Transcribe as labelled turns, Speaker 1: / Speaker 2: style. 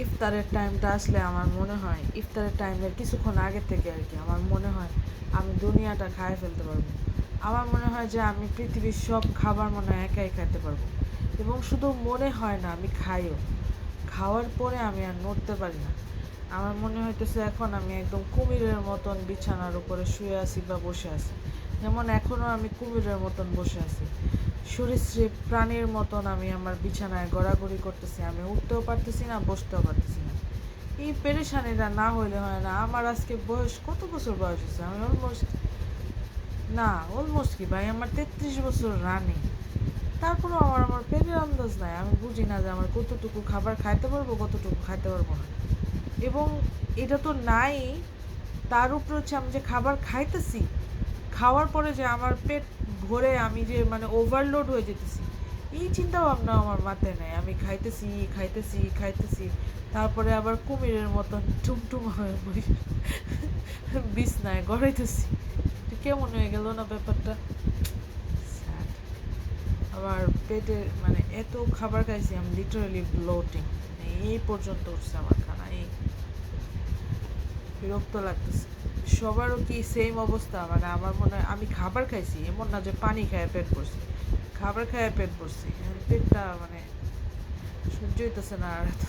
Speaker 1: ইফতারের টাইমটা আসলে আমার মনে হয়, ইফতারের টাইমের কিছুক্ষণ আগে থেকে আর কি, আমার মনে হয় আমি দুনিয়াটা খায় ফেলতে পারবো। আমার মনে হয় যে আমি পৃথিবীর সব খাবার মনে হয় একাই খাইতে পারবো। এবং শুধু মনে হয় না, আমি খাইও। খাওয়ার পরে আমি আর নড়তে পারি না। আমার মনে হইতেছে এখন আমি একদম কুমিরের মতন বিছানার উপরে শুয়ে আছি বা বসে আছি। যেমন এখনও আমি কুমিরের মতন বসে আছি, সরীসৃপ প্রাণীর মতন আমি আমার বিছানায় গড়াগড়ি করতেছি। আমি উঠতেও পারতেছি না, বসতেও পারতেছি না। এই পেরেশানিটা না হইলে হয় না। আমার আজকে বয়স, কত বছর বয়স হয়েছে? আমি অলমোস্ট, না অলমোস্ট কি ভাই, আমার 33 বছর রানিং। তারপরেও আমার পেটের আন্দাজ নাই। আমি বুঝি না যে আমার কতটুকু খাবার খাইতে পারবো, কতটুকু খাইতে পারবো না। এবং এটা তো নাই, তার উপরে হচ্ছে আমি যে খাবার খাইতেছি, খাওয়ার পরে যে আমার পেট ভরে আমি যে মানে ওভারলোড হয়ে যেতেছি, এই চিন্তা ভাবনা আমার মাথায় নেই। আমি খাইতেছি খাইতেছি খাইতেছি, তারপরে আবার কুমিরের মতন টুমটুম হয়ে বসে বিছনায় গড়াইতেছি। কেমন হয়ে গেল না ব্যাপারটা? Sad. আবার পেটে মানে এত খাবার খাইছি, আমি লিটারালি ব্লোটিং, এই পর্যন্ত উঠছে আমার খানা। এই বিরক্ত লাগতেছে। সবারও কি সেম অবস্থা? মানে আমার মনে হয় আমি খাবার খাইছি, এমন না যে পানি খায় পেট ভরছি, খাবার খায় পেট ভরছি, পেটটা মানে সহ্য হইতেছে না আর এত।